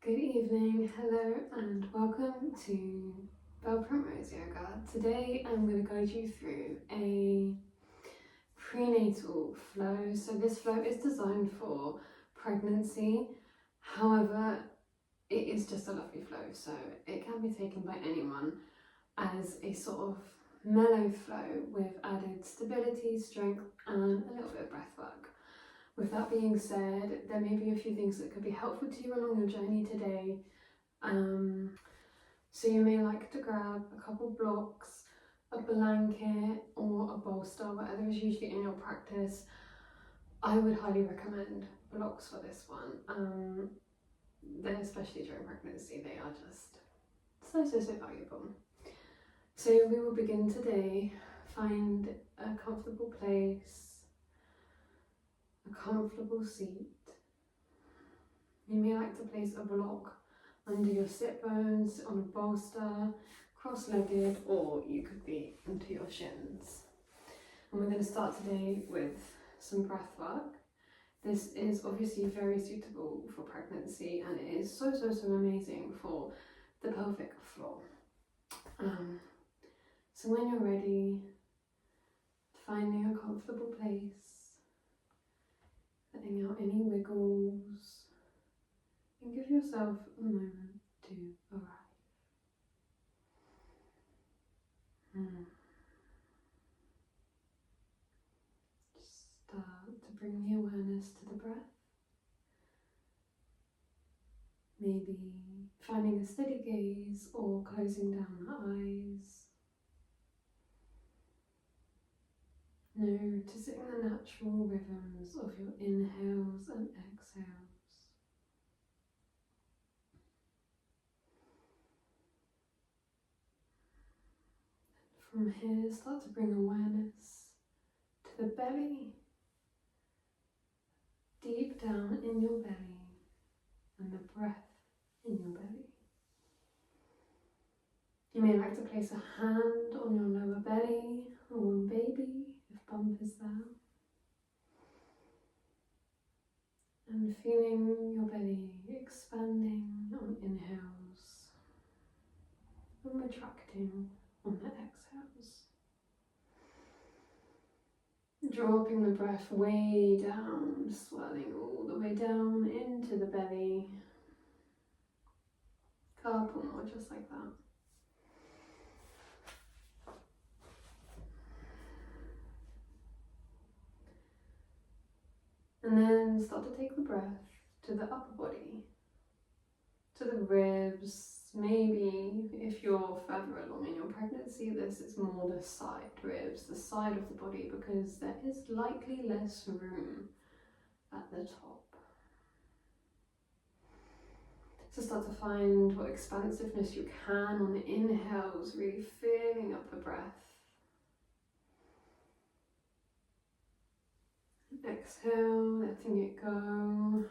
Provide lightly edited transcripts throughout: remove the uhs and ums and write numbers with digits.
Good evening, hello and welcome to Bel Primrose Yoga. Today I'm going to guide you through a prenatal flow. So this flow is designed for pregnancy, however it is just a lovely flow, so it can be taken by anyone as a sort of mellow flow with added stability, strength and a little bit of breath work. With that being said, there may be a few things that could be helpful to you along your journey today. So you may like to grab a couple blocks, a blanket or a bolster, whatever is usually in your practice. I would highly recommend blocks for this one. Then especially during pregnancy, they are just so valuable. So we will begin today. Find a comfortable place, a comfortable seat. You may like to place a block under your sit bones, on a bolster, cross-legged, or you could be into your shins. And we're going to start today with some breath work. This is obviously very suitable for pregnancy and it is so amazing for the pelvic floor. So when you're ready, finding a comfortable place, letting out any wiggles, and give yourself a moment to arrive. Just start to bring the awareness to the breath. Maybe finding a steady gaze or closing down the eyes. Noticing the natural rhythms of your inhales and exhales. From here, start to bring awareness to the belly, deep down in your belly, and the breath in your belly. You may like to place a hand on your lower belly or on baby if bump is there. And feeling your belly expanding on inhales and retracting on the exhales. Dropping the breath way down, swelling all the way down into the belly. Couple more just like that. And then start to take the breath to the upper body, to the ribs. Maybe if you're further along in your pregnancy, this is more the side ribs, the side of the body, because there is likely less room at the top. So start to find what expansiveness you can on the inhales, really filling up the breath. Exhale, letting it go.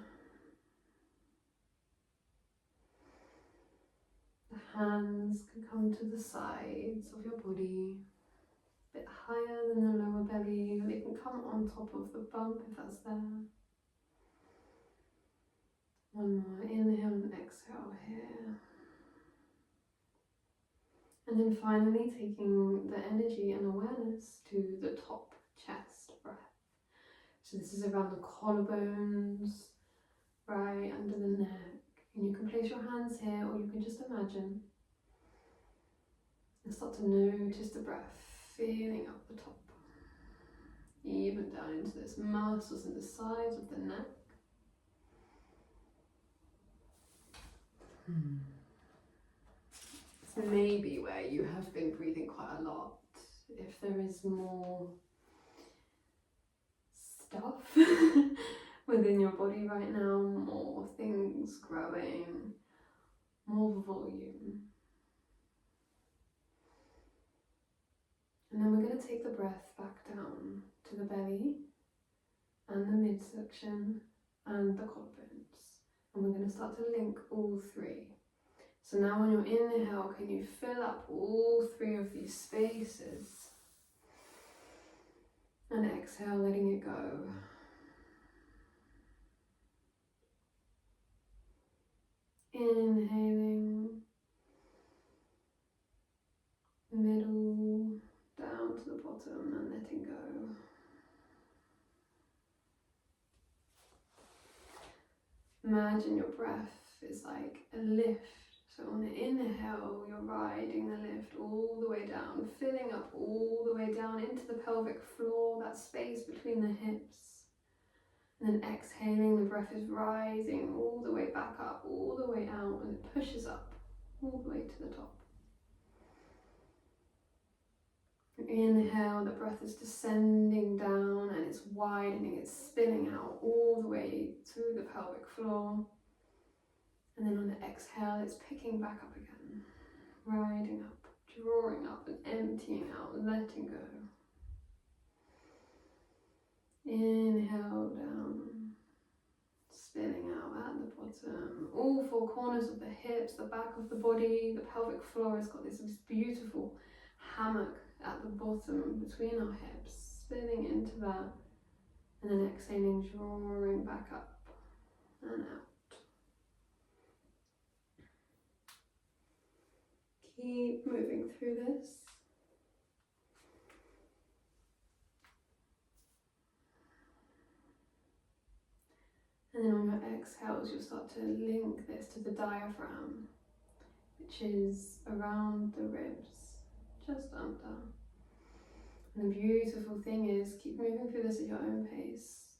The hands can come to the sides of your body, a bit higher than the lower belly. They can come on top of the bump if that's there. One more inhale and exhale here. And then finally taking the energy and awareness to the top chest breath. So this is around the collarbones, right under the neck. And you can place your hands here or you can just imagine. And start to notice the breath filling up the top. Even down into those muscles in the sides of the neck. This may be where you have been breathing quite a lot. If there is more stuff within your body right now, more things growing, more volume. And then we're going to take the breath back down to the belly and the midsection and the collarbones. And we're going to start to link all three. So now on your inhale, can you fill up all three of these spaces? And exhale, letting it go. Inhaling, middle, down to the bottom and letting go. Imagine your breath is like a lift. So on the inhale, you're riding the lift all the way down, filling up all the way down into the pelvic floor, that space between the hips. And then exhaling, the breath is rising all the way back up, all the way out, and it pushes up all the way to the top. Inhale, the breath is descending down and it's widening, it's spilling out all the way through the pelvic floor. And then on the exhale, it's picking back up again, riding up, drawing up and emptying out, letting go. Inhale down, spilling out at the bottom. All four corners of the hips, the back of the body, the pelvic floor has got this beautiful hammock at the bottom between our hips, spilling into that, and then exhaling, drawing back up and out. Keep moving through this. And then on your exhales, you'll start to link this to the diaphragm, which is around the ribs, just under. And the beautiful thing is, keep moving through this at your own pace,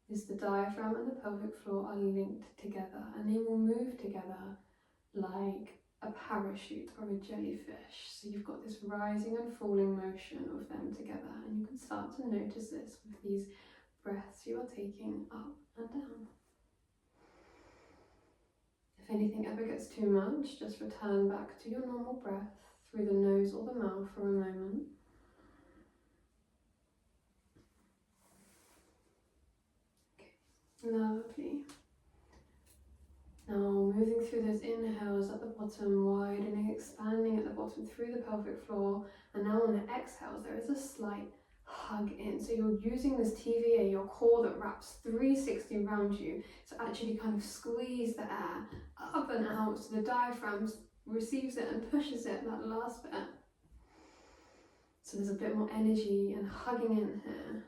is the diaphragm and the pelvic floor are linked together, and they will move together like a parachute or a jellyfish. So you've got this rising and falling motion of them together, and you can start to notice this with these breaths you are taking up and down. If anything ever gets too much, just return back to your normal breath through the nose or the mouth for a moment. Okay, lovely. Now moving through those inhales at the bottom, widening, expanding at the bottom through the pelvic floor, and now on the exhales there is a slight hug in. So you're using this TVA, your core that wraps 360 around you, to actually kind of squeeze the air up and out so the diaphragm receives it and pushes it, that last bit. So there's a bit more energy and hugging in here.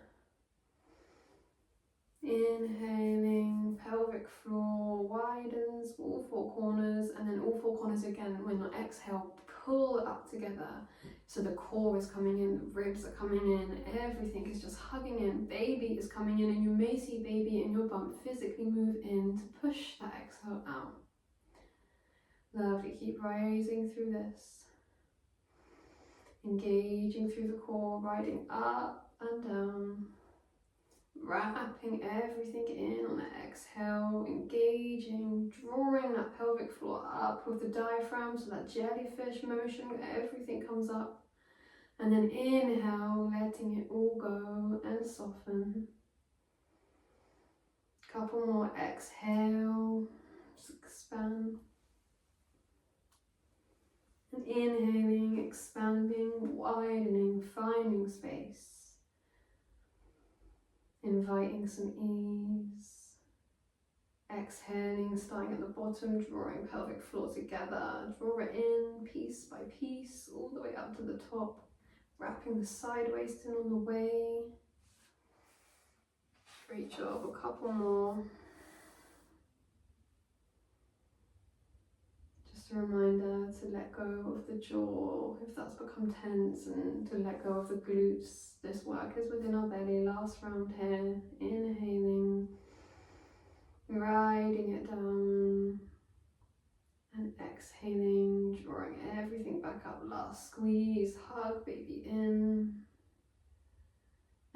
Inhaling, pelvic floor widens, all four corners, and then all four corners again. When you exhale, pull it up together. So the core is coming in, the ribs are coming in, everything is just hugging in. Baby is coming in, and you may see baby in your bum physically move in to push that exhale out. Lovely, keep rising through this. Engaging through the core, riding up and down. Wrapping everything in on the exhale, engaging, drawing that pelvic floor up with the diaphragm, so that jellyfish motion, everything comes up. And then inhale, letting it all go and soften. Couple more, exhale, expand. And inhaling, expanding, widening, finding space. Inviting some ease. Exhaling, starting at the bottom, drawing pelvic floor together. Draw it in piece by piece, all the way up to the top. Wrapping the side waist in on the way. Great job, a couple more. Just a reminder to let go of the jaw if that's become tense, and to let go of the glutes. This work is within our belly. Last round here. Inhaling, riding it down, and exhaling, drawing everything back up. Last squeeze, hug baby in,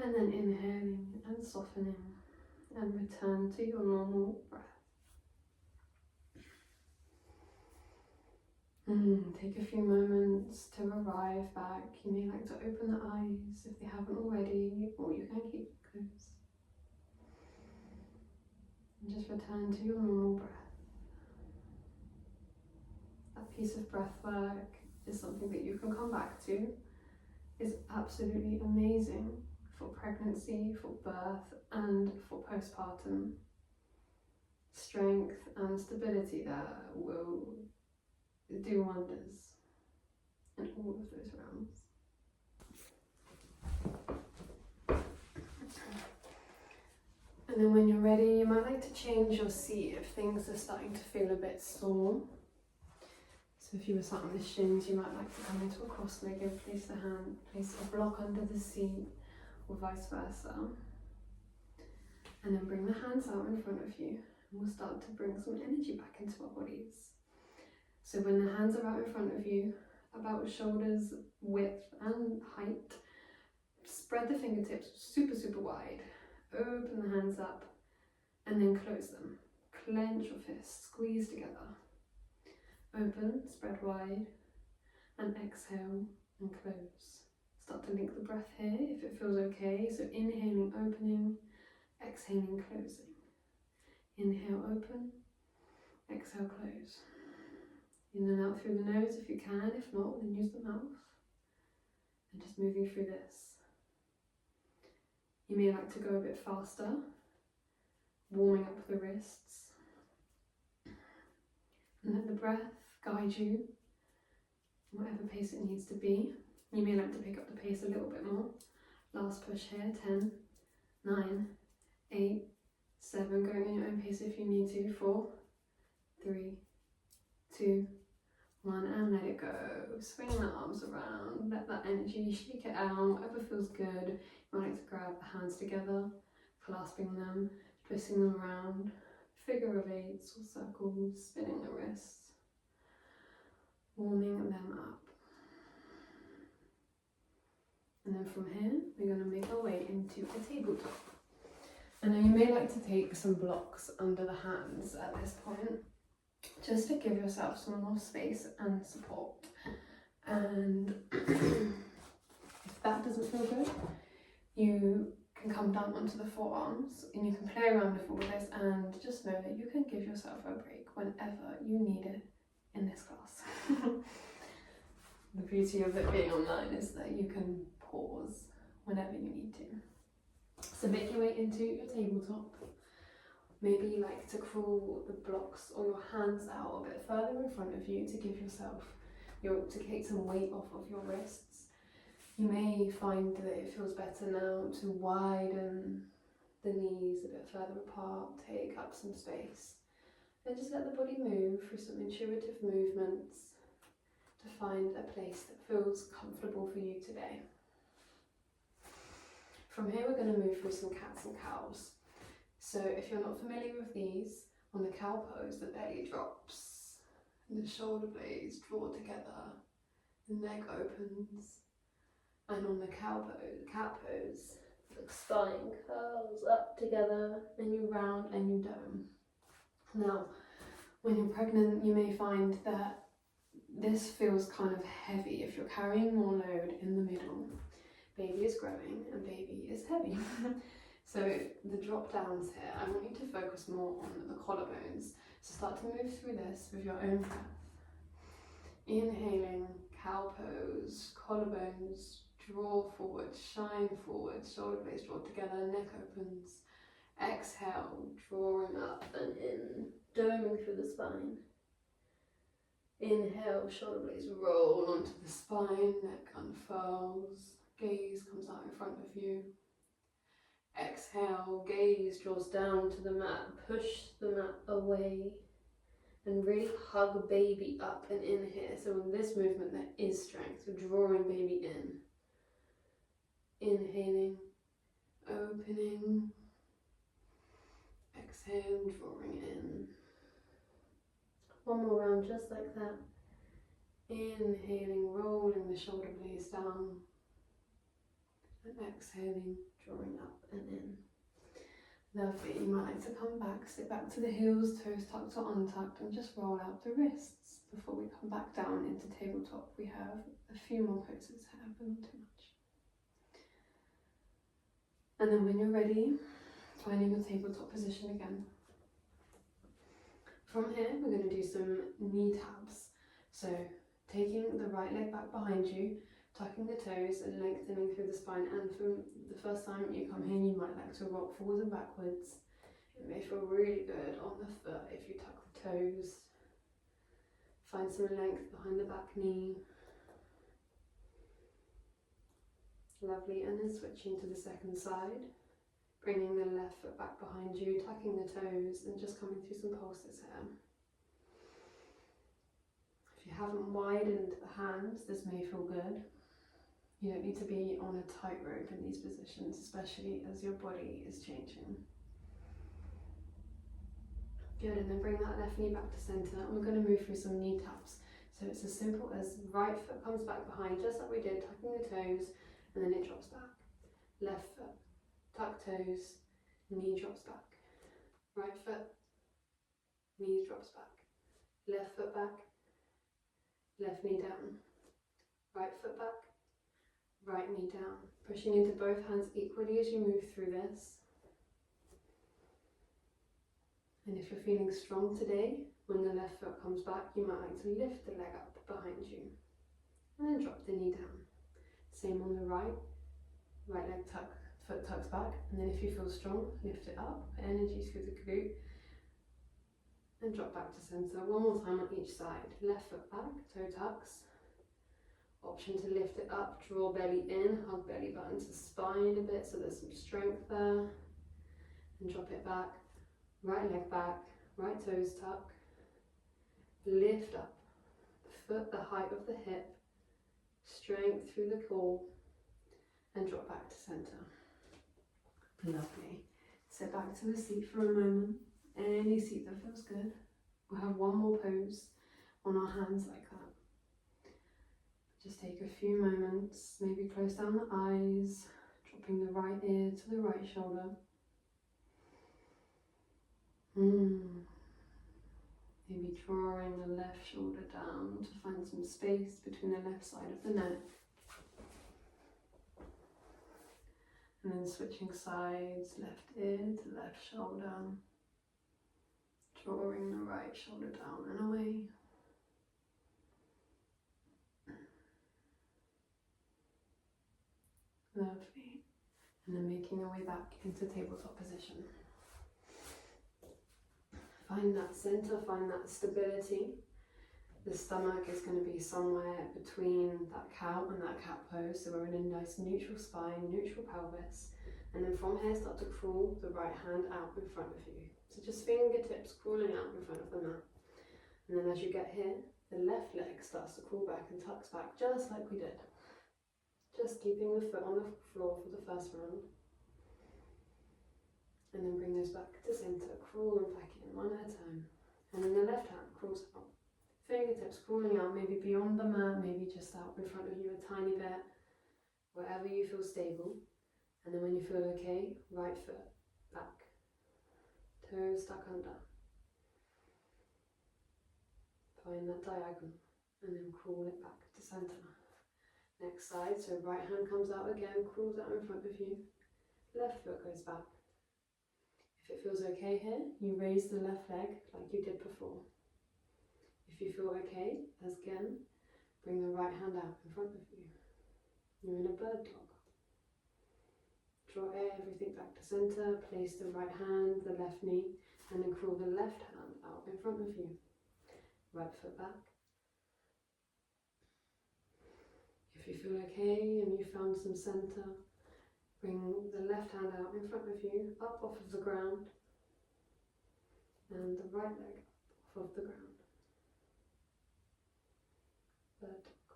and then inhaling and softening, and return to your normal breath. Take a few moments to arrive back. You may like to open the eyes if they haven't already, or you can keep it closed. And just return to your normal breath. That piece of breath work is something that you can come back to. It's absolutely amazing for pregnancy, for birth, and for postpartum. strength and stability that will do wonders in all of those realms. And then when you're ready, you might like to change your seat if things are starting to feel a bit sore. So if you were sat on the shins, you might like to come into a cross-legged, place a block under the seat, or vice versa. And then bring the hands out in front of you, and we'll start to bring some energy back into our bodies. So when the hands are out in front of you, about shoulders width and height, spread the fingertips super, super wide. Open the hands up and then close them. Clench your fists, squeeze together. Open, spread wide, and exhale and close. Start to link the breath here if it feels okay. So inhaling, opening, exhaling, closing. Inhale, open, exhale, close. In and out through the nose if you can. If not, then use the mouth. And just moving through this. You may like to go a bit faster, warming up the wrists. And let the breath guide you, whatever pace it needs to be. You may like to pick up the pace a little bit more. Last push here, 10, 9, 8, 7, going at your own pace if you need to, 4, 3, 2, 1, and let it go. Swing the arms around, let that energy shake it out, whatever feels good. You might like to grab the hands together, clasping them, twisting them around, figure of eights or circles, spinning the wrists, warming them up. And then from here, we're going to make our way into a tabletop. And now you may like to take some blocks under the hands at this point, just to give yourself some more space and support. And if that doesn't feel good, you can come down onto the forearms and you can play around with all this, and just know that you can give yourself a break whenever you need it in this class. The beauty of it being online is that you can pause whenever you need to. So make your way into your tabletop. Maybe you like to crawl the blocks or your hands out a bit further in front of you to give yourself, to take some weight off of your wrists. You may find that it feels better now to widen the knees a bit further apart, take up some space, and just let the body move through some intuitive movements to find a place that feels comfortable for you today. From here, we're going to move through some cats and cows. So if you're not familiar with these, on the cow pose, the belly drops and the shoulder blades draw together, the neck opens. And on the cat pose, the spine curls up together and you round and you dome. Now, when you're pregnant, you may find that this feels kind of heavy if you're carrying more load in the middle. Baby is growing and baby is heavy. So the drop downs here, I want you to focus more on the collarbones. So start to move through this with your own breath. Inhaling, cow pose, collarbones draw forward, shine forward, shoulder blades draw together, neck opens. Exhale, drawing up and in, doming through the spine. Inhale, shoulder blades roll onto the spine, neck unfurls, gaze comes out in front of you. Exhale, gaze draws down to the mat, push the mat away and really hug baby up and in here. So in this movement there is strength, so drawing baby in. Inhaling, opening, exhale, drawing in. One more round just like that. Inhaling, rolling the shoulder blades down. And exhaling, drawing up and in. Lovely. You might like to come back, sit back to the heels, toes tucked or untucked, and just roll out the wrists before we come back down into tabletop. We have a few more poses here, but not too much. And then when you're ready, finding your tabletop position again. From here, we're going to do some knee tabs. So taking the right leg back behind you, tucking the toes and lengthening through the spine. And from the first time you come here, you might like to rock forwards and backwards. It may feel really good on the foot if you tuck the toes. Find some length behind the back knee. Lovely, and then switching to the second side. Bringing the left foot back behind you, tucking the toes and just coming through some pulses here. If you haven't widened the hands, this may feel good. You don't need to be on a tightrope in these positions, especially as your body is changing. Good, and then bring that left knee back to centre, and we're going to move through some knee taps. So it's as simple as right foot comes back behind, just like we did, tucking the toes, and then it drops back. Left foot, tuck toes, knee drops back. Right foot, knee drops back. Left foot back, left knee down. Right foot back, right knee down. Pushing into both hands equally as you move through this. And if you're feeling strong today, when the left foot comes back, you might like to lift the leg up behind you. And then drop the knee down. Same on the right. Right leg tuck, foot tucks back. And then if you feel strong, lift it up. Energy through the glute. And drop back to centre. One more time on each side. Left foot back, toe tucks. Option to lift it up, draw belly in, hug belly button to spine a bit so there's some strength there. And drop it back. Right leg back, right toes tuck. Lift up. Foot the height of the hip. Strength through the core. And drop back to centre. Lovely. Sit back to the seat for a moment. Any seat that feels good. We'll have one more pose on our hands like that. Just take a few moments, maybe close down the eyes, dropping the right ear to the right shoulder. Maybe drawing the left shoulder down to find some space between the left side of the neck. And then switching sides, left ear to left shoulder. Drawing the right shoulder down and away. Lovely. And then making our way back into tabletop position. Find that centre, find that stability. The stomach is going to be somewhere between that cow and that cat pose. So we're in a nice neutral spine, neutral pelvis. And then from here start to crawl the right hand out in front of you. So just fingertips crawling out in front of the mat. And then as you get here, the left leg starts to crawl back and tucks back just like we did. Just keeping the foot on the floor for the first round. And then bring those back to centre, crawl them back in one at a time. And then the left hand crawls out. Fingertips crawling out, maybe beyond the mat, maybe just out in front of you a tiny bit. Wherever you feel stable. And then when you feel okay, right foot back. Toes stuck under. Find that diagonal. And then crawl it back to centre. Next side, so right hand comes out again, crawls out in front of you. Left foot goes back. If it feels okay here, you raise the left leg like you did before. If you feel okay, as again, bring the right hand out in front of you. You're in a bird dog. Draw everything back to centre, place the right hand, the left knee, and then crawl the left hand out in front of you. Right foot back. If you feel okay and you found some centre, bring the left hand out in front of you, up off of the ground, and the right leg off of the ground. Bird dog.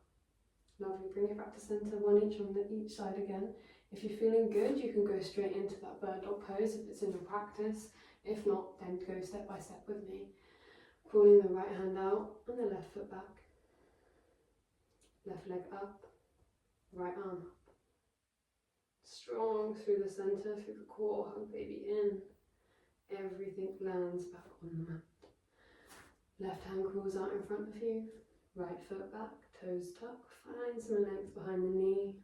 Lovely, bring it back to centre, one each on each side again. If you're feeling good, you can go straight into that bird dog pose if it's in your practice. If not, then go step by step with me. Crawling the right hand out and the left foot back. Left leg up, right arm up. Strong through the centre, through the core, hug baby in. Everything lands back on the mat. Left hand crawls out in front of you. Right foot back, toes tuck. Find some length behind the knee.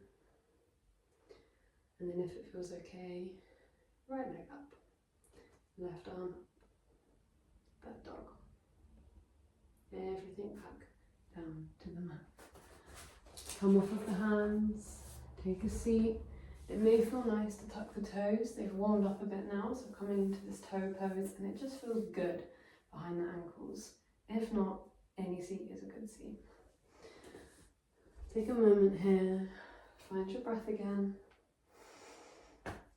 And then if it feels okay, right leg up. Left arm up. Bird dog. Everything back down to the mat. Come off of the hands, take a seat. It may feel nice to tuck the toes. They've warmed up a bit now, so coming into this toe pose, and it just feels good behind the ankles. If not, any seat is a good seat. Take a moment here, find your breath again.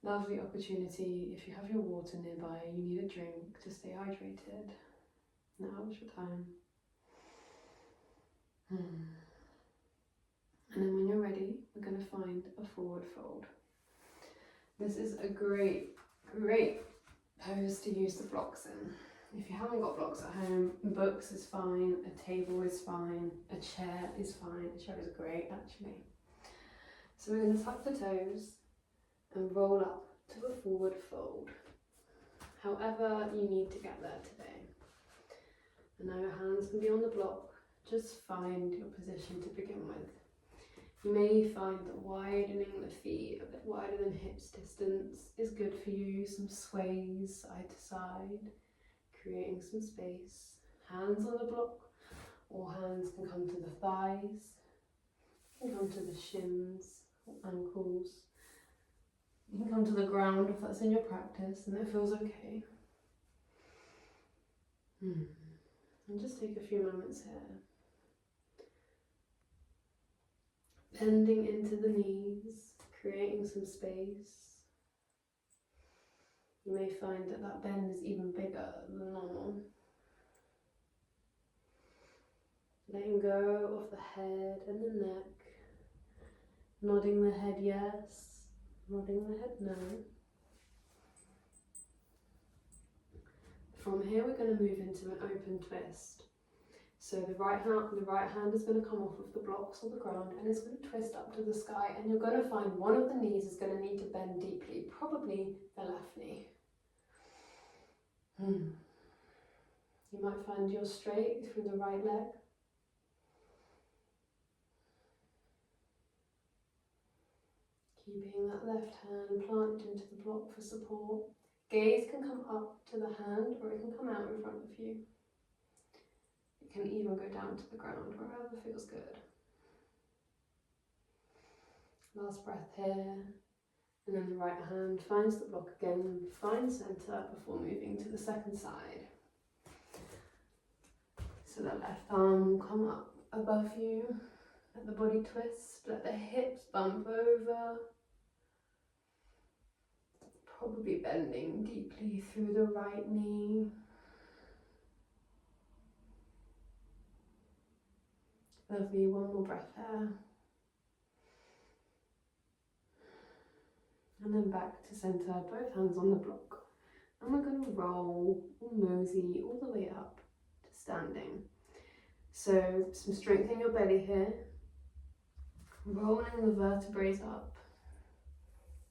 Lovely opportunity. If you have your water nearby, you need a drink to stay hydrated. Now's your time. And then when you're ready, we're going to find a forward fold. This is a great pose to use the blocks in. If you haven't got blocks at home, books is fine, a table is fine, a chair is fine. A chair is great actually. So we're going to tuck the toes and roll up to a forward fold. However you need to get there today. And now your hands can be on the block. Just find your position to begin with. You may find that widening the feet a bit wider than hips distance is good for you. Some sways side to side, creating some space. Hands on the block, or hands can come to the thighs, can come to the shins, or ankles. You can come to the ground if that's in your practice and it feels okay. And just take a few moments here. Bending into the knees, creating some space. You may find that that bend is even bigger than normal. Letting go of the head and the neck. Nodding the head yes, nodding the head no. From here we're going to move into an open twist. So the right hand is going to come off of the blocks or the ground and it's going to twist up to the sky, and you're going to find one of the knees is going to need to bend deeply, probably the left knee. You might find you're straight through the right leg. Keeping that left hand planted into the block for support. Gaze can come up to the hand or it can come out in front of you. It can even go down to the ground, wherever feels good. Last breath here. And then the right hand finds the block again, find center before moving to the second side. So the left arm will come up above you. Let the body twist, let the hips bump over. Probably bending deeply through the right knee. Lovely, one more breath there. And then back to center, both hands on the block. And we're going to roll or mosey all the way up to standing. So some strength in your belly here. Rolling the vertebrae up.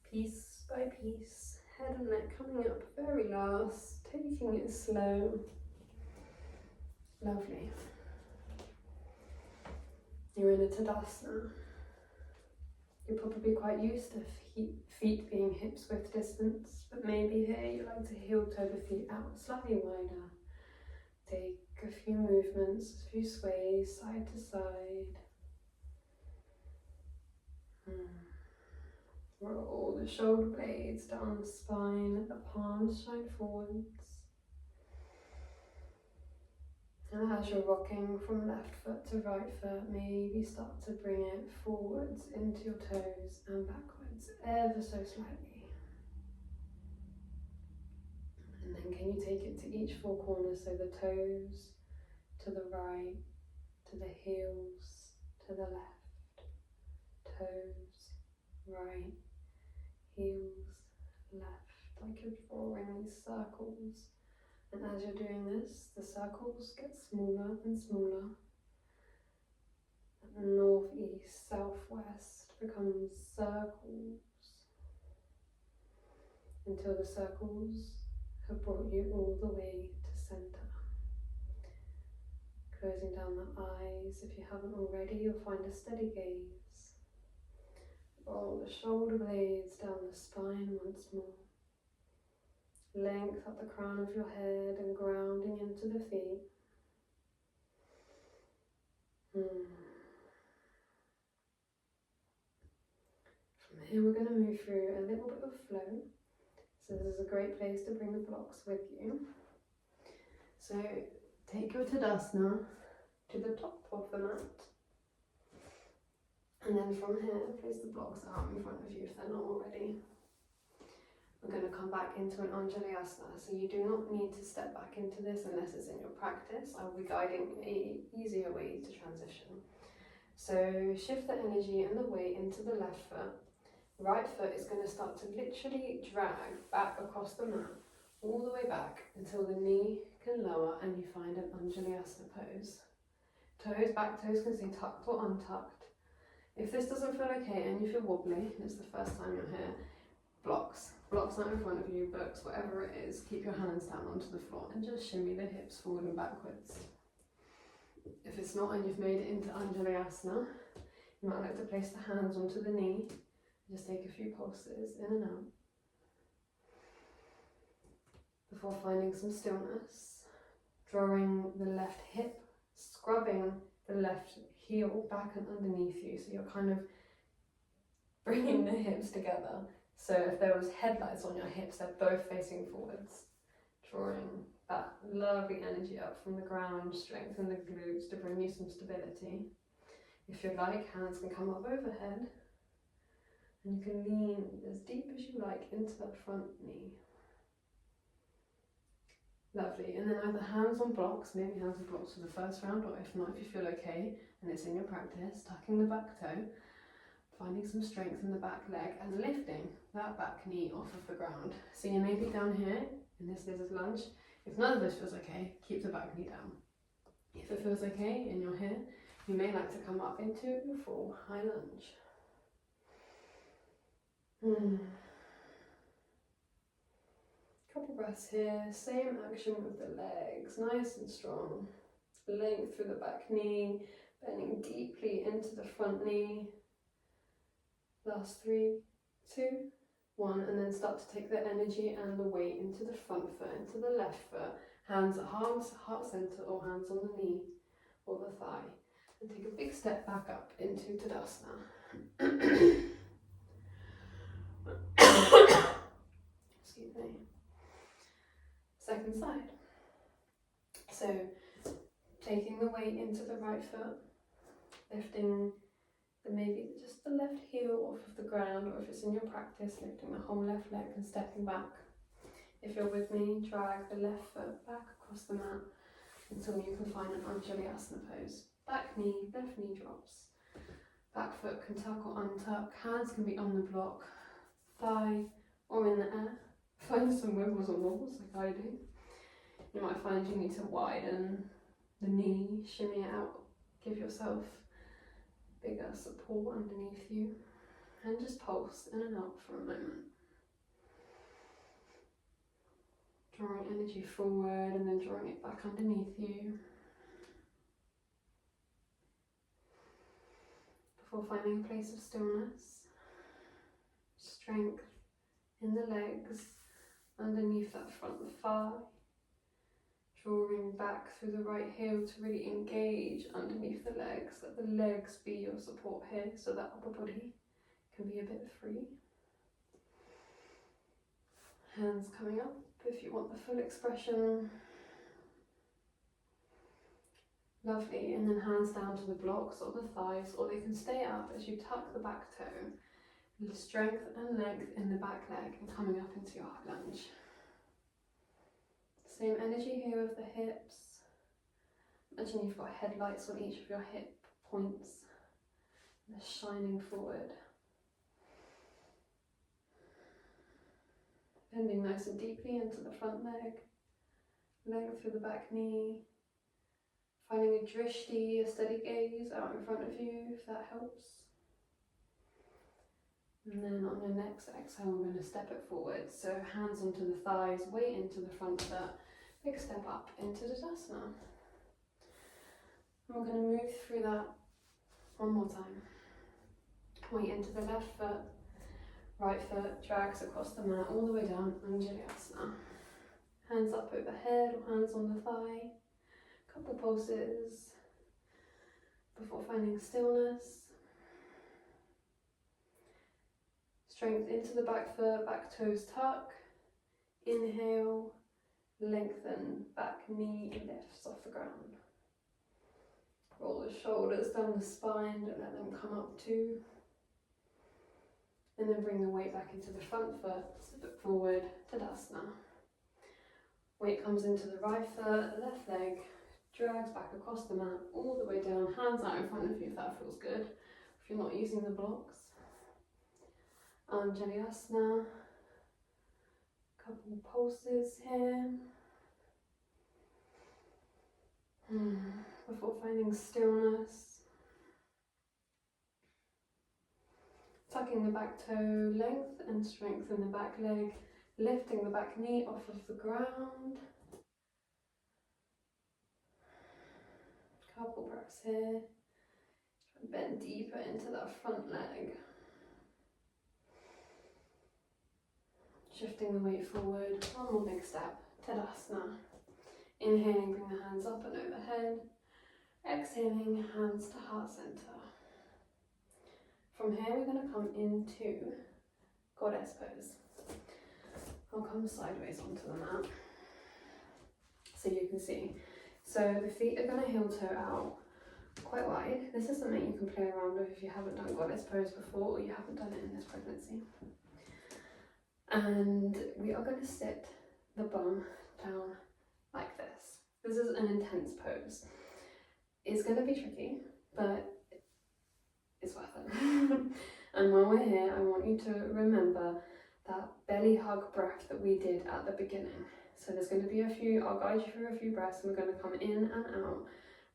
Piece by piece. Head and neck coming up very last. Taking it slow. Lovely. You're in a Tadasana. You're probably quite used to feet being hips width distance, but maybe here you like to heel toe the feet out slightly wider. Take a few movements, a few sways side to side. Roll the shoulder blades down the spine, let the palms shine forwards. And as you're rocking from left foot to right foot, maybe start to bring it forwards into your toes and backwards, ever so slightly. And then can you take it to each four corners, so the toes to the right, to the heels, to the left, toes, right, heels, left, like you're drawing these circles. And as you're doing this, the circles get smaller and smaller. North, east, southwest becomes circles until the circles have brought you all the way to center. Closing down the eyes, if you haven't already, you'll find a steady gaze. Roll the shoulder blades down the spine once more. Length up the crown of your head and grounding into the feet. From Here we're going to move through a little bit of flow. So this is a great place to bring the blocks with you. So take your Tadasana to the top of the mat. And then from here, place the blocks out in front of you if they're not already. We're going to come back into an Anjalayasana, so you do not need to step back into this unless it's in your practice. I will be guiding an easier way to transition. So shift the energy and the weight into the left foot. Right foot is going to start to literally drag back across the mat, all the way back until the knee can lower and you find an Anjalayasana pose. Toes, back toes can stay tucked or untucked. If this doesn't feel okay and you feel wobbly, it's the first time you're here, blocks out in front of you, books, whatever it is, keep your hands down onto the floor and just shimmy the hips forward and backwards. If it's not and you've made it into Anjalayasana, you might like to place the hands onto the knee, just take a few pulses in and out. Before finding some stillness, drawing the left hip, scrubbing the left heel back and underneath you, so you're kind of bringing the hips together. So if there was headlights on your hips, they're both facing forwards, drawing that lovely energy up from the ground, strengthen the glutes to bring you some stability. If you like, hands can come up overhead, and you can lean as deep as you like into that front knee. Lovely, and then either hands on blocks, maybe hands on blocks for the first round, or if not, if you feel okay and it's in your practice, tucking the back toe, finding some strength in the back leg and lifting that back knee off of the ground. So you may be down here in this lizard lunge. If none of this feels okay, keep the back knee down. If it feels okay and you're here, you may like to come up into your full high lunge. Couple breaths here, same action with the legs, nice and strong. Length through the back knee, bending deeply into the front knee. Last 3, 2, 1, and then start to take the energy and the weight into the front foot, into the left foot, hands at heart center or hands on the knee or the thigh. And take a big step back up into Tadasana. Excuse me. Second side. So taking the weight into the right foot, lifting maybe just the left heel off of the ground, or if it's in your practice, lifting the whole left leg and stepping back. If you're with me, drag the left foot back across the mat until you can find an Anjalayasana pose. Back knee, left knee drops. Back foot can tuck or untuck. Hands can be on the block, thigh or in the air. Find some wiggles or wobbles like I do. You might find you need to widen the knee, shimmy it out, give yourself bigger support underneath you, and just pulse in and out for a moment. Drawing energy forward and then drawing it back underneath you. Before finding a place of stillness, strength in the legs, underneath that front thigh, drawing back through the right heel to really engage underneath the legs. Let the legs be your support here so that upper body can be a bit free. Hands coming up if you want the full expression. Lovely, and then hands down to the blocks or the thighs, or they can stay up as you tuck the back toe. Strength and length in the back leg and coming up into your high lunge. Same energy here with the hips. Imagine you've got headlights on each of your hip points. They're shining forward. Bending nice and deeply into the front leg. Length through the back knee. Finding a drishti, a steady gaze out in front of you, if that helps. And then on your next exhale, we're going to step it forward. So hands onto the thighs, weight into the front foot. Big step up into Tadasana. And we're going to move through that one more time. Weight into the left foot. Right foot drags across the mat all the way down, Anjalayasana. Hands up overhead or hands on the thigh. Couple pulses before finding stillness. Strength into the back foot, back toes tuck. Inhale, lengthen, back knee lifts off the ground. Roll the shoulders down the spine, don't let them come up too. And then bring the weight back into the front foot, step it forward, Tadasana. Weight comes into the right foot, left leg, drags back across the mat, all the way down, hands out in front of you if that feels good, if you're not using the blocks. Anjali Asana, couple pulses here. Before finding stillness. Tucking the back toe length and strengthen the back leg, lifting the back knee off of the ground. Couple breaths here. Bend deeper into that front leg. Shifting the weight forward, one more big step, Tadasana. Inhaling, bring the hands up and overhead. Exhaling, hands to heart center. From here we're going to come into goddess pose. I'll come sideways onto the mat so you can see. So the feet are going to heel toe out quite wide. This is something you can play around with if you haven't done goddess pose before or you haven't done it in this pregnancy. And we are going to sit the bum down like this. This is an intense pose. It's going to be tricky, but it's worth it. And when we're here, I want you to remember that belly hug breath that we did at the beginning. So there's going to be a few, I'll guide you through a few breaths and we're going to come in and out.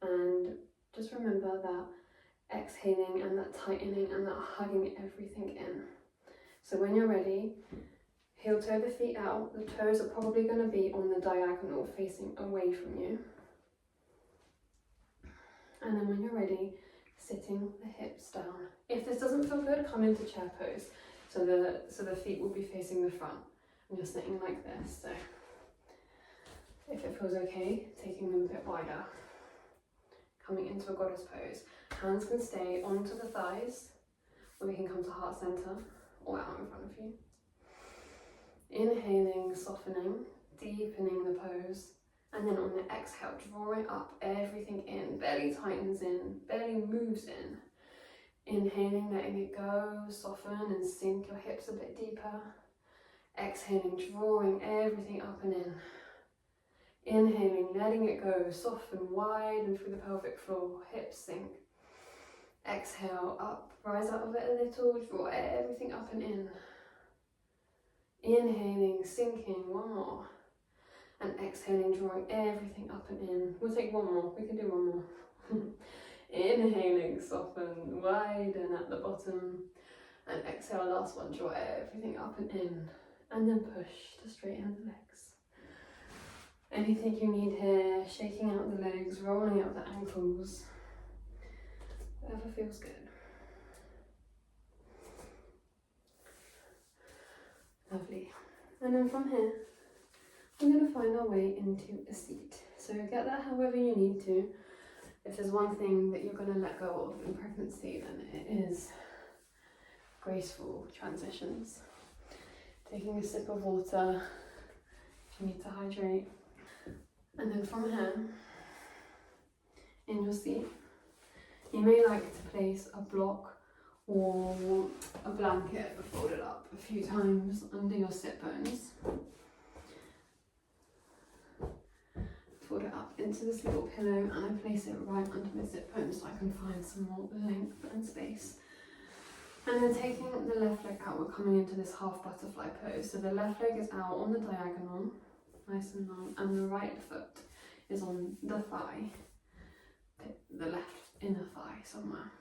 And just remember that exhaling and that tightening and that hugging everything in. So when you're ready, heel toe the feet out. The toes are probably going to be on the diagonal facing away from you. And then when you're ready, sitting the hips down. If this doesn't feel good, come into chair pose. So the feet will be facing the front. And you're sitting like this. So if it feels okay, taking them a bit wider. Coming into a goddess pose. Hands can stay onto the thighs, or we can come to heart center or out in front of you. Inhaling, softening, deepening the pose. And then on the exhale, drawing up everything in. Belly tightens in, belly moves in. Inhaling, letting it go, soften and sink your hips a bit deeper. Exhaling, drawing everything up and in. Inhaling, letting it go, soften, widen through the pelvic floor, hips sink. Exhale, up, rise out of it a little, draw everything up and in. Inhaling, sinking, one more. And exhaling, drawing everything up and in. We'll take one more, we can do one more. Inhaling, soften, widen at the bottom. And exhale, last one, draw everything up and in. And then push to straighten the legs. Anything you need here, shaking out the legs, rolling out the ankles. Whatever feels good. Lovely. And then from here, we're going to find our way into a seat. So get that however you need to. If there's one thing that you're going to let go of in pregnancy, then it is graceful transitions. Taking a sip of water if you need to hydrate. And then from here, in your seat, you may like to place a block or a blanket folded up a few times under your sit bones. Fold it up into this little pillow and I place it right under my sit bones so I can find some more length and space. And then taking the left leg out, we're coming into this half butterfly pose. So the left leg is out on the diagonal, nice and long, and the right foot is on the thigh, the left inner thigh somewhere.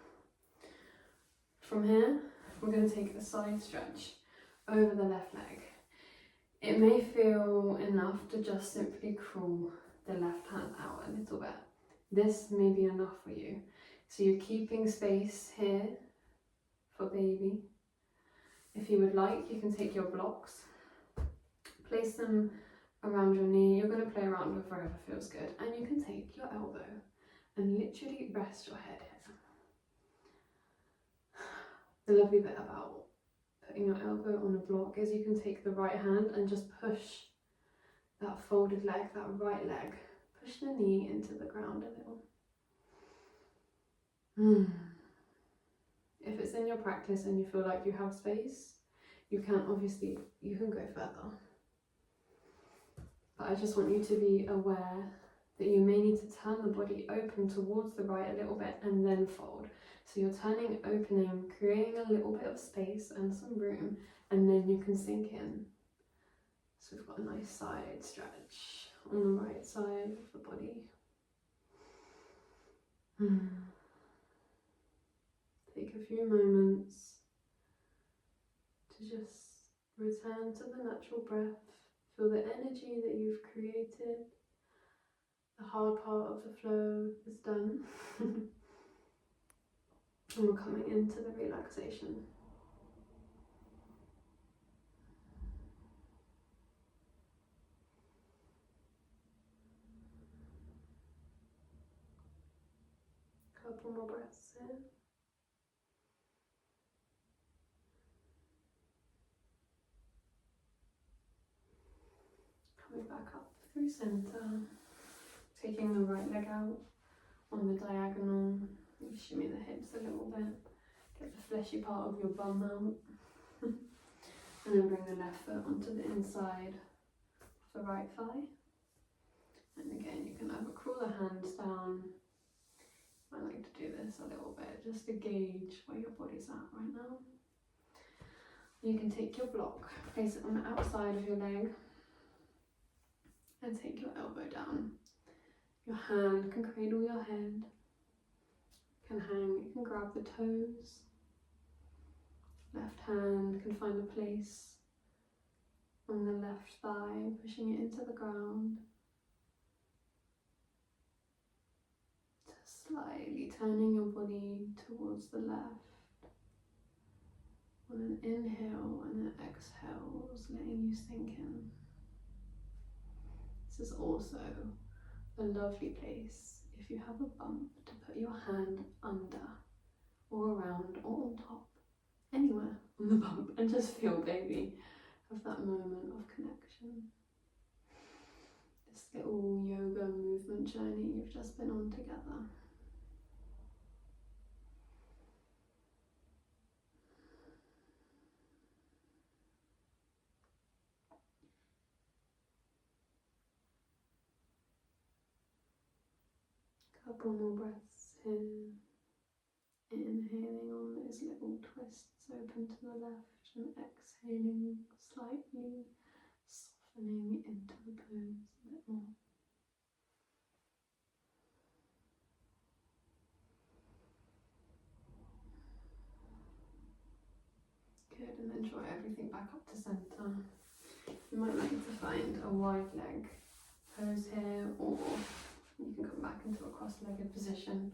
From here, we're going to take a side stretch over the left leg. It may feel enough to just simply crawl the left hand out a little bit. This may be enough for you. So you're keeping space here for baby. If you would like, you can take your blocks, place them around your knee. You're going to play around with wherever feels good. And you can take your elbow and literally rest your head here. The lovely bit about putting your elbow on a block is you can take the right hand and just push that folded leg, that right leg, push the knee into the ground a little. If it's in your practice and you feel like you have space, you can go further. But I just want you to be aware that you may need to turn the body open towards the right a little bit and then fold. So you're turning, opening, creating a little bit of space and some room, and then you can sink in. So we've got a nice side stretch on the right side of the body. Take a few moments to just return to the natural breath. Feel the energy that you've created. The hard part of the flow is done. And we're coming into the relaxation. Couple more breaths in. Coming back up through center. Taking the right leg out on the diagonal. You shimmy the hips a little bit. Get the fleshy part of your bum out. And then bring the left foot onto the inside of the right thigh. And again, you can either crawl the hands down. I like to do this a little bit just to gauge where your body's at right now. You can take your block, place it on the outside of your leg, and take your elbow down. Your hand can cradle your head, can hang, you can grab the toes. Left hand can find a place on the left thigh, pushing it into the ground. Just slightly turning your body towards the left. On an inhale and an exhale, just letting you sink in. This is also a lovely place if you have a bump to put your hand under or around or on top, anywhere on the bump, and just feel, baby, have that moment of connection. This little yoga movement journey you've just been on together. Couple more breaths here. Inhaling on those little twists open to the left and exhaling, slightly softening into the pose a bit more. Good, and then draw everything back up to center. You might like to find a wide leg pose here, or you can come back into a cross-legged position,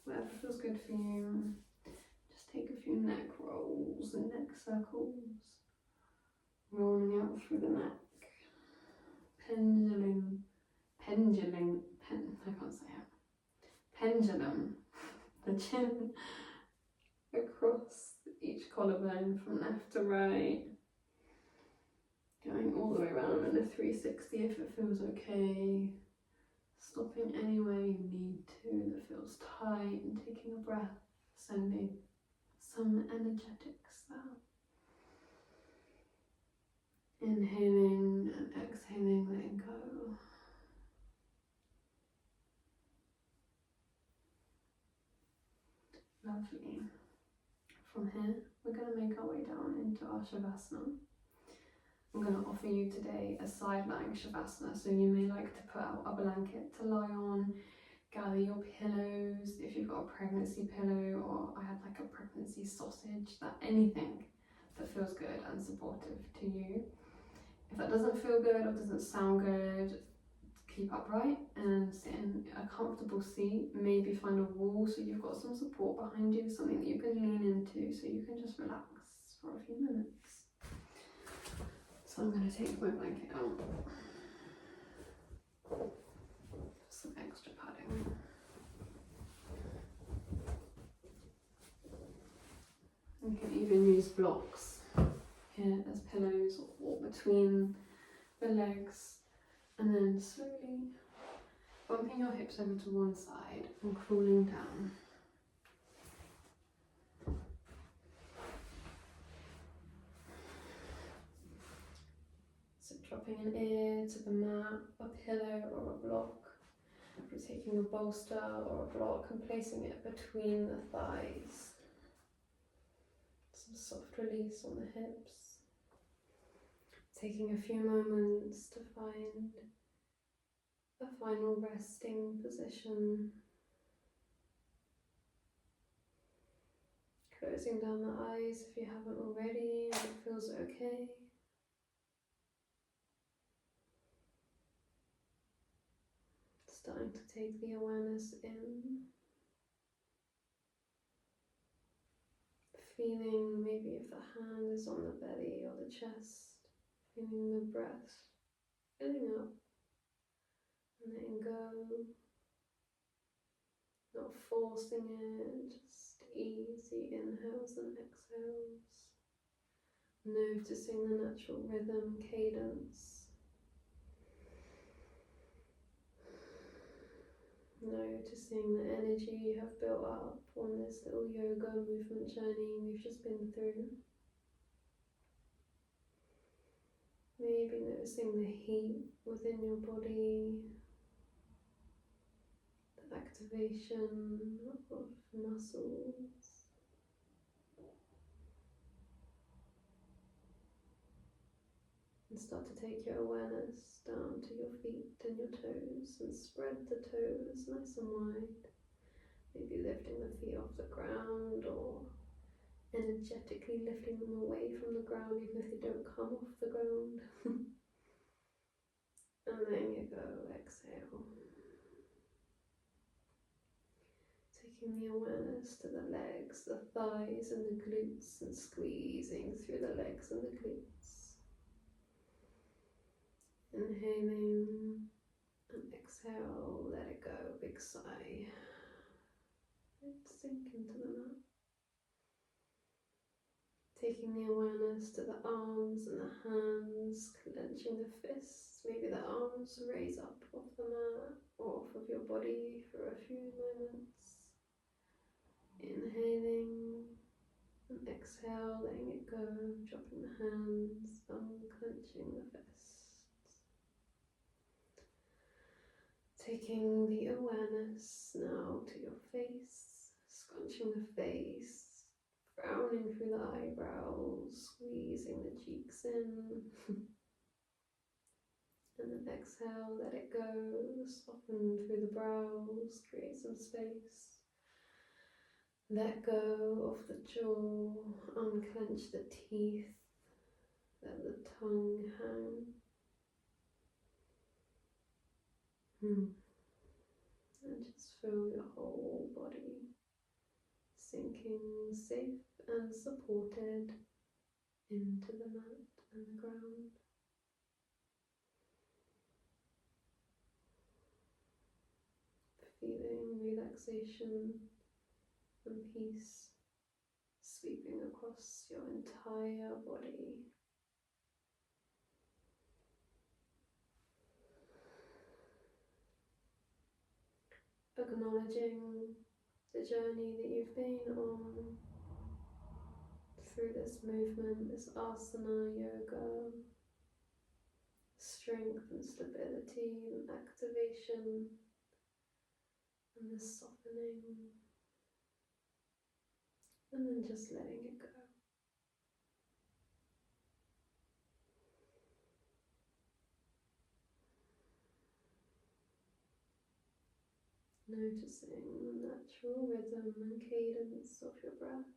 whatever feels good for you. Just take a few neck rolls and neck circles, rolling out through the neck, pendulum, I can't say it, pendulum, the chin across each collarbone from left to right, going all the way around in a 360 if it feels okay. Stopping anywhere you need to that feels tight, and taking a breath, sending some energetics there. Inhaling and exhaling, letting go. Lovely. From here, we're going to make our way down into our Shavasana. I'm going to offer you today a side lying Shavasana, so you may like to put out a blanket to lie on, gather your pillows, if you've got a pregnancy pillow, or I had like a pregnancy sausage, anything that feels good and supportive to you. If that doesn't feel good or doesn't sound good, keep upright and sit in a comfortable seat. Maybe find a wall so you've got some support behind you, something that you can lean into so you can just relax for a few minutes. So I'm going to take my blanket out. Some extra padding. You can even use blocks here as pillows or between the legs, and then slowly bumping your hips over to one side and cooling down. So dropping an ear to the mat, a pillow or a block. We're taking a bolster or a block and placing it between the thighs. Some soft release on the hips. Taking a few moments to find a final resting position. Closing down the eyes if you haven't already and it feels okay. Starting to take the awareness in. Feeling maybe if the hand is on the belly or the chest. Feeling the breath filling up and letting go. Not forcing it, just easy inhales and exhales. Noticing the natural rhythm, cadence. Noticing the energy you have built up on this little yoga movement journey we've just been through. Maybe noticing the heat within your body, the activation of muscles. And start to take your awareness down to your feet and your toes and spread the toes nice and wide. Maybe lifting the feet off the ground or energetically lifting them away from the ground even if they don't come off the ground. And then you go, exhale. Taking the awareness to the legs, the thighs and the glutes and squeezing through the legs and the glutes. Inhaling and exhale, let it go, big sigh. Sink into the mat. Taking the awareness to the arms and the hands, clenching the fists. Maybe the arms raise up off the mat or off of your body for a few moments. Inhaling and exhale, letting it go, dropping the hands, unclenching the fists. Taking the awareness now to your face, scrunching the face, frowning through the eyebrows, squeezing the cheeks in. And then exhale, let it go, soften through the brows, create some space. Let go of the jaw, unclench the teeth, let the tongue hang. And just feel your whole body sinking safe and supported into the mat and the ground. Feeling relaxation and peace sweeping across your entire body. Acknowledging the journey that you've been on through this movement, this asana yoga, strength and stability and activation, and the softening, and then just letting it go. Noticing the natural rhythm and cadence of your breath.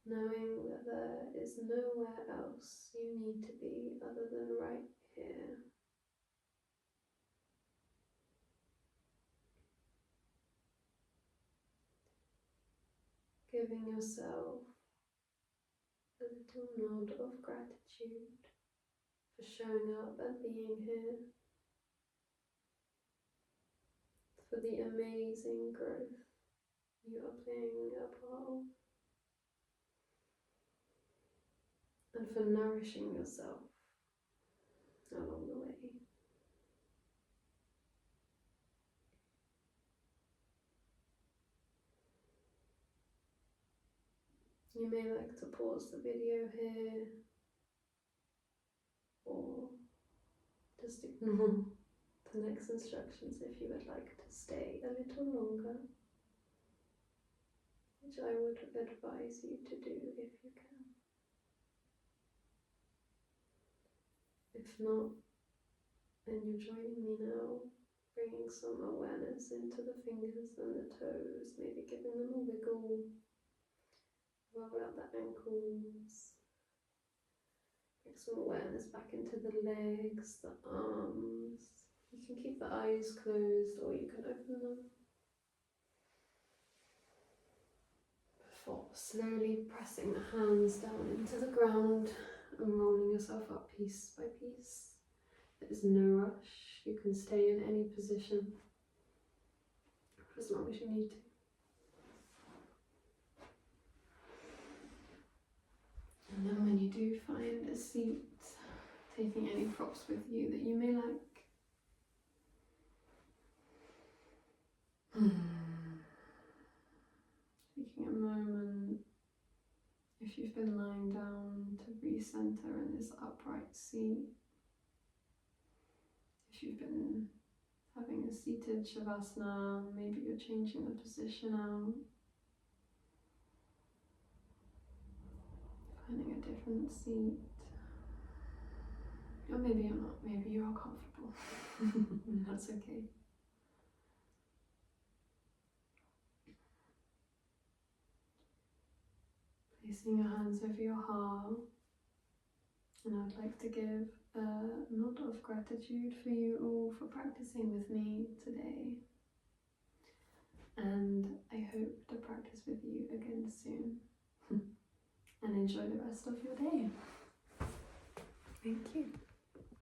Knowing that there is nowhere else you need to be other than right here. Giving yourself a little nod of gratitude for showing up and being here. for the amazing growth you are playing a part of, and for nourishing yourself along the way. You may like to pause the video here, or just ignore the next instructions if you would like to stay a little longer, which I would advise you to do if you can. If not, and you're joining me now, bringing some awareness into the fingers and the toes, maybe giving them a wiggle. Roll out the ankles, bring some awareness back into the legs, the arms. You can keep the eyes closed or you can open them. Before slowly pressing the hands down into the ground and rolling yourself up piece by piece. There's no rush, you can stay in any position for as long as you need to. And then when you do find a seat, taking any props with you that you may like. Taking a moment, if you've been lying down, to recenter in this upright seat. If you've been having a seated shavasana, maybe you're changing the position out. Finding a different seat. Or maybe you're not, maybe you're all comfortable. That's okay. Placing your hands over your heart, and I'd like to give a note of gratitude for you all for practicing with me today. And I hope to practice with you again soon. And enjoy the rest of your day. Thank you.